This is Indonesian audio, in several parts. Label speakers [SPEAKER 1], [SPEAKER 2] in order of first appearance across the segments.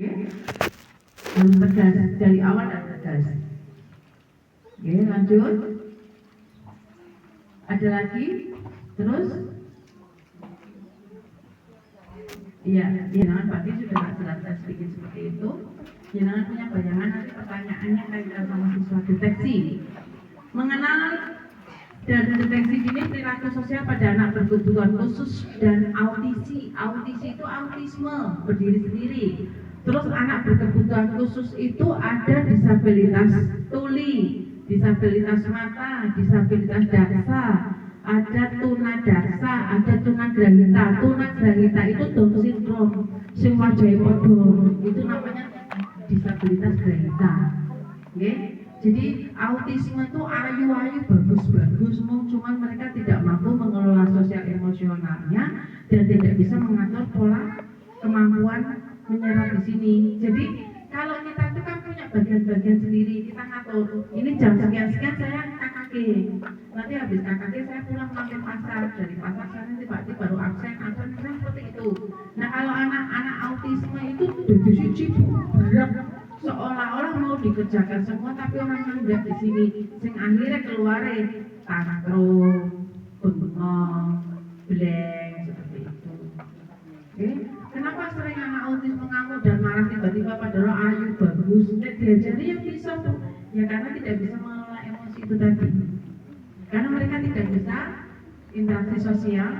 [SPEAKER 1] Harus tegas dari awal dan tegas. Oke, lanjut. Ada lagi? Terus? Iya, jangan Pak sudah jelaskan sedikit seperti itu. Jangan punya bayangan nanti pertanyaannya kaitan sama siswa deteksi. Mengenal dan deteksi dini perilaku sosial pada anak berkebutuhan khusus dan autisi. Autisi itu autisme berdiri sendiri. Terus anak berkebutuhan khusus itu ada disabilitas tuli, disabilitas mata, disabilitas daksa, ada tunadaksa, ada tunagrahita. Tunagrahita itu Down syndrome, sing wajahe padha. Itu namanya disabilitas grahita. Okay? Jadi autisme itu ayu-ayu bagus-bagus, cuman mereka tidak mampu mengelola sosial emosionalnya dan tidak bisa mengatur pola kemampuan menyerap di sini. Jadi kalau kita itu kan punya bagian-bagian sendiri, kita ngatur. Ini jam sekian-sekian saya KKG. Nanti habis KKG saya pulang mampir pasar, dari pasar saya tiba-tiba baru absen seperti itu. Nah kalau anak-anak autisme itu dari siji berat, seolah-olah mau dikerjakan semua tapi orangnya tidak di sini. Sing akhirnya keluar tantrum, bengong, blank seperti itu. Oke? Kenapa sering anak autis mengamuk dan marah tiba-tiba padahal ayu bagus? Diajari yang bisa tuh. Ya karena tidak bisa mengelola emosi itu tadi. Karena mereka tidak bisa interaksi sosial,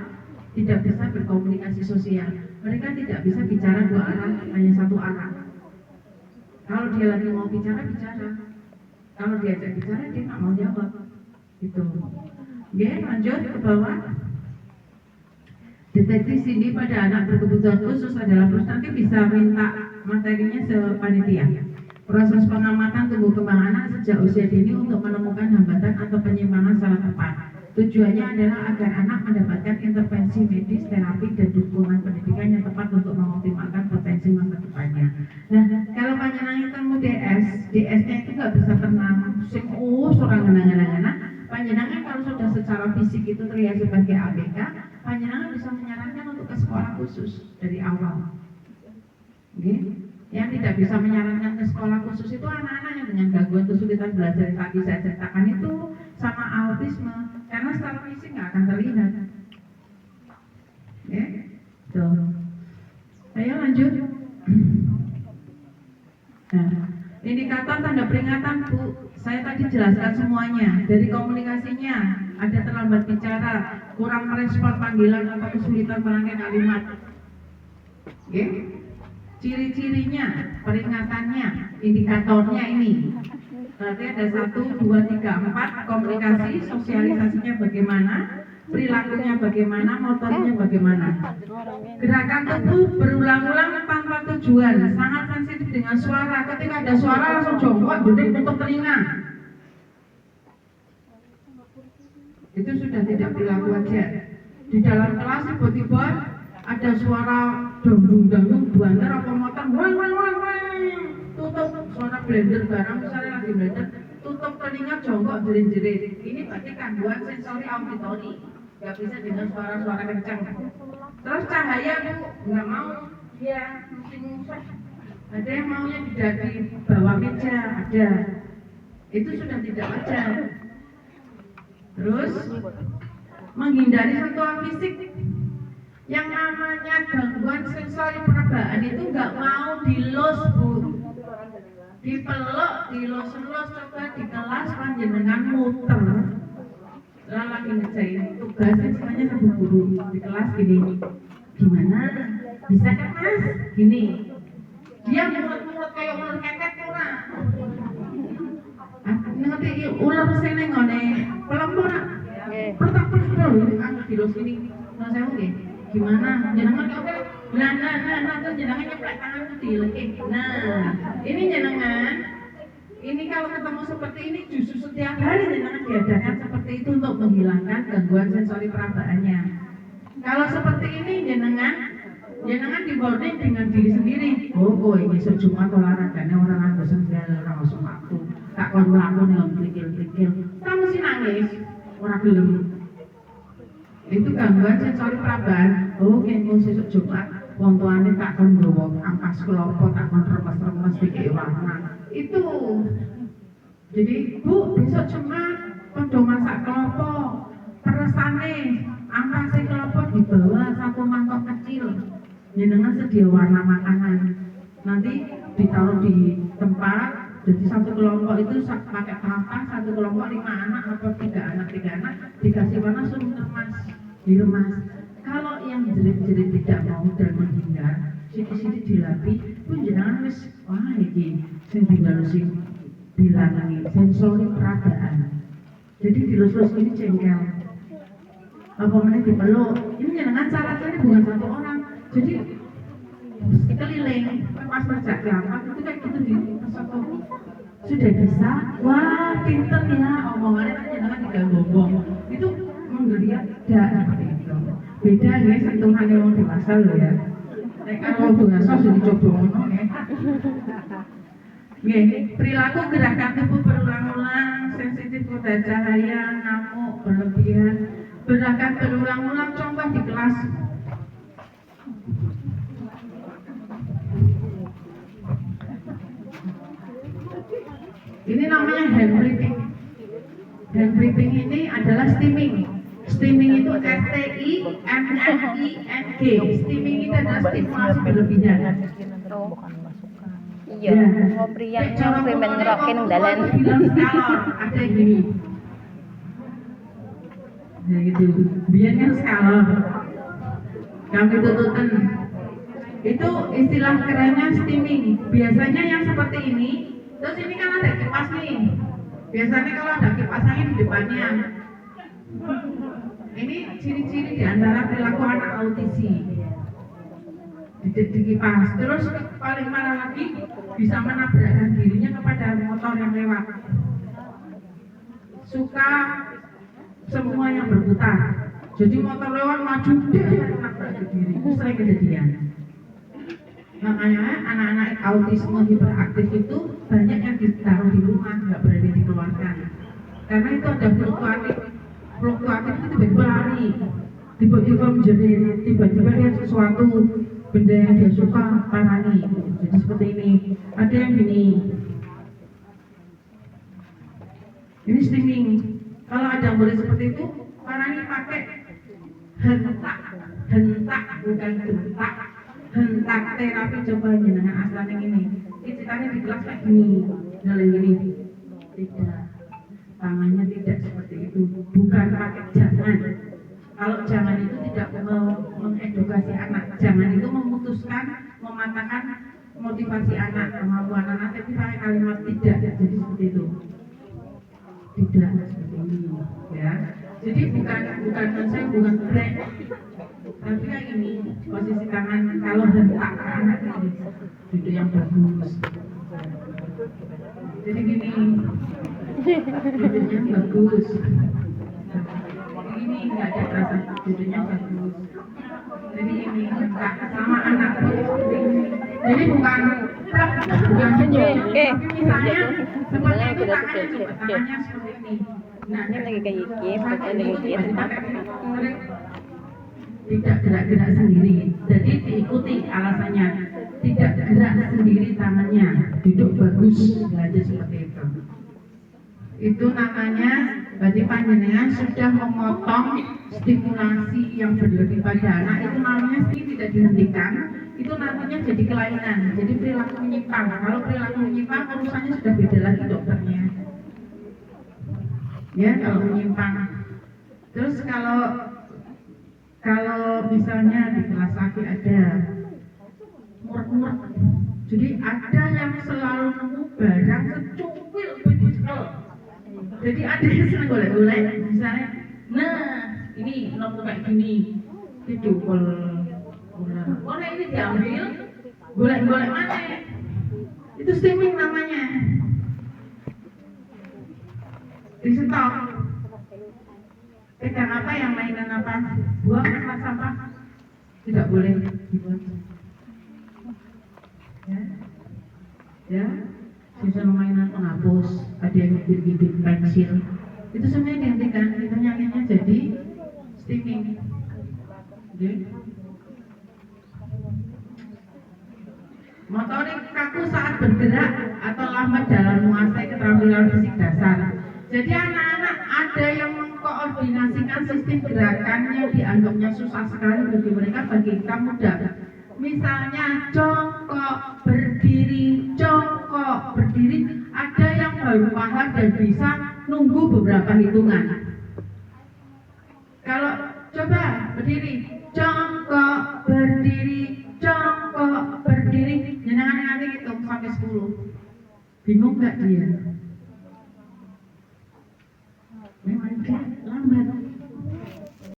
[SPEAKER 1] tidak bisa berkomunikasi sosial. Mereka tidak bisa bicara dua arah, hanya satu arah. Kalau dia lagi mau bicara, bicara. Kalau diajak bicara, dia nggak mau jawab. Gitu. Oke, lanjut ke bawah. Deteksi dini pada anak berkebutuhan khusus adalah terus nanti bisa minta materinya sepanitia. Proses pengamatan tumbuh kembang anak sejak usia dini untuk menemukan hambatan atau penyimpangan salah tepat. Tujuannya adalah agar anak mendapatkan intervensi medis, terapi, dan dukungan pendidikan yang tepat untuk mengoptimalkan potensi masa depannya. Nah, kalau panjenengan ketemu DS-nya itu nggak bisa tenang, seorang ngenang-ngenang. Panjenengan kalau sudah secara fisik itu terlihat sebagai ABK, panjenengan bisa menyarankan untuk ke sekolah khusus dari awal. Okay? Yang tidak bisa menyarankan ke sekolah khusus itu anak-anak yang dengan gangguan kesulitan belajar yang tadi saya ceritakan itu sama autisme, karena secara fisik nggak akan terlihat. Okay? Tuh. Ayo lanjut. Nah, indikator tanda peringatan Bu, saya tadi jelaskan semuanya. Dari komunikasinya, ada terlambat bicara, kurang merespon panggilan atau kesulitan merangkai kalimat. Oke? Ciri-cirinya, peringatannya, indikatornya ini. Berarti ada 1, 2, 3, 4, komunikasi, sosialisasinya bagaimana, perilakunya bagaimana, motornya bagaimana. Gerakan tubuh berulang-ulang tanpa tujuan, sangat sensitif dengan suara. Ketika ada suara langsung jongkok, duduk tutup telinga. Itu sudah tidak perilaku aja. Di dalam kelas tiba-tiba ada suara dangdung banter apa motor, wang, tutup suara blender barang, misalnya lagi blender, tutup telinga, jongkok, jerit-jerit. Ini berarti gangguan sensori auditori. Gak bisa dengan suara-suara kencang. Terus cahaya Bu, nggak mau dia musik. Ada yang maunya di bawah meja, ada. Itu sudah tidak wajar. Terus menghindari sentuhan fisik. Yang namanya gangguan sensori perebaan itu nggak mau dilus Bu, dipeluk, dilus-lus. Coba di kelas panjenengan muter. Lagi ngerjain tugasnya semuanya sama guru di kelas gini, gimana? Bisa kan Mas? Gini, dia mulut kayak ular keket kurang. Nanti ular sing nengone pelempur, pertak-pertak anu dilus ini. Nah saya mungkin gimana? Jenengan oke. Nah, terus jenengan nyeplak tangan dilek. Nah, ini jenengan. Ini kalau ketemu seperti ini justru setiap hari jenengan diadakan seperti itu untuk menghilangkan gangguan sensori perabaannya. Kalau seperti ini jenengan di boarding dengan diri sendiri. Oh, ini Jumat olahraganya orang nganggo sendal, orang langsung waktu. Tak kono aku nih klikil-klikil. Kamu sih nangis, orang gelem. Itu gangguan sensori perabaan. Oh, kayaknya sesuk Jumat wong tuane tak kon nggawa ampas klopo tak kon remes-remes dikek warna. Itu. Jadi, Bu, besok cuma padha masak klopo. Peresane ampase klopo dibawa satu mangkok kecil. Jenengan sedia warna makanan. Nanti ditaruh di tempat. Jadi satu kelompok itu pakai papan, satu kelompok 5 anak atau 3 anak dikasih warna suruh diremas. Kalau yang jerit-jerit tidak mau dan menghindar, sithik-sithik dilapi, pun jenengan wis wah iki sing tinggal sing bilangi sensori peragaan. Jadi dilus-lus ini jengkel. Apa meneh dipeluk. Ini jenengan syaratnya bukan satu orang. Jadi keliling pas kerja rapat itu kayak gitu di pesawat sudah bisa, wah pinter ya omongannya kan jangan diganggu itu menggeliat tidak seperti itu. Beda ya sentuhan yang dewasa loh ya. Kalau dewasa sudah dicoba ngomong ya. Perilaku gerakan tubuh berulang-ulang, sensitif pada cahaya, ngamuk, berlebihan, gerakan berulang-ulang contoh di kelas. Ini namanya hand breathing. Hand breathing ini adalah steaming. Steaming itu STIMMING. Steaming itu adalah stimulasi berlebihan.
[SPEAKER 2] Iya, ngopi yang premen ngerokin dalan.
[SPEAKER 1] Ada yang gini. Ya gitu. Biar kan skalor. Kami tututan. Itu istilah kerennya steaming. Biasanya yang seperti ini. Terus ini kan ada kipas nih. Biasanya kalau ada kipas angin di depannya. Ini ciri-ciri di antara perilaku anak autisi. Di kipas. Terus paling parah lagi bisa menabrakkan dirinya kepada motor yang lewat. Suka semua yang berputar. Jadi motor lewat maju dia menabrak diri. Itu sering kejadian. Makanya anak-anak autisme hiperaktif itu banyak yang ditaruh di rumah, nggak berani dikeluarkan. Karena itu ada fluktuatif itu tiba-tiba lari, tiba-tiba menjerit, tiba-tiba lihat sesuatu benda yang dia suka parani. Jadi seperti ini. Ada yang gini. Ini steaming. Kalau ada boleh seperti itu, parani pakai hentak bukan gentak. Hentak terapi coba dengan asal yang ini. Ini ceritanya di kelas kayak gini, jalan gini. Tidak, tangannya tidak seperti itu. Bukan pakai jangan. Kalau jangan itu tidak mengedukasi anak. Jangan itu memutuskan, mematahkan motivasi anak, kemampuan anak. Tapi pakai kalimat tidak. Jadi seperti itu. Tidak seperti ini, ya. Jadi bukan saya bukan break. Tapi kayak ini posisi tangan kalau hentak ke anak ini duduk yang bagus. Jadi gini duduknya bagus. Ini nggak ada rasa duduknya bagus. Jadi ini hentak sama anak ini. Jadi bukan gini. Tapi misalnya seperti itu tangannya seperti ini. Nah,
[SPEAKER 2] Ini lagi kayak gini,
[SPEAKER 1] tidak gerak-gerak sendiri. Jadi diikuti alasannya. Tidak gerak sendiri tangannya. Duduk bagus, belajar seperti itu. Itu namanya berarti panjenengan sudah memotong stimulasi yang berlebih pada anak. Itu namanya tidak dihentikan. Itu nantinya jadi kelainan. Jadi perilaku menyimpang. Kalau perilaku menyimpang urusannya sudah beda lagi dokternya. Ya, kalau menyimpang. Terus kalau misalnya di kelas lagi ada murek-murek, jadi ada yang selalu nemu barang secukil begitu. Jadi ada yang sering golek-golek, misalnya, nah ini nemu kayak gini, dicukul, boleh ini diambil, golek-golek mana? Itu steaming namanya. Di stop. Pegang apa yang mainan apa? Buang tempat sampah. Tidak boleh dibuang. Ya. Sisa mainan penghapus, ada yang bibit-bibit pensil. Itu semuanya dihentikan. Itu nyanyinya jadi steaming. Oke. motorik kaku saat bergerak atau lambat dalam menguasai keterampilan fisik dasar. Jadi anak-anak ada yang mengkoordinasikan sistem gerakan yang dianggapnya susah sekali bagi mereka, bagi kita mudah. Misalnya jongkok, berdiri, jongkok, berdiri. Ada yang baru paham dan bisa nunggu beberapa hitungan. Kalau coba berdiri, jongkok, berdiri, jongkok, berdiri, jenengan nanti hitung sampai 10. Bingung nggak dia?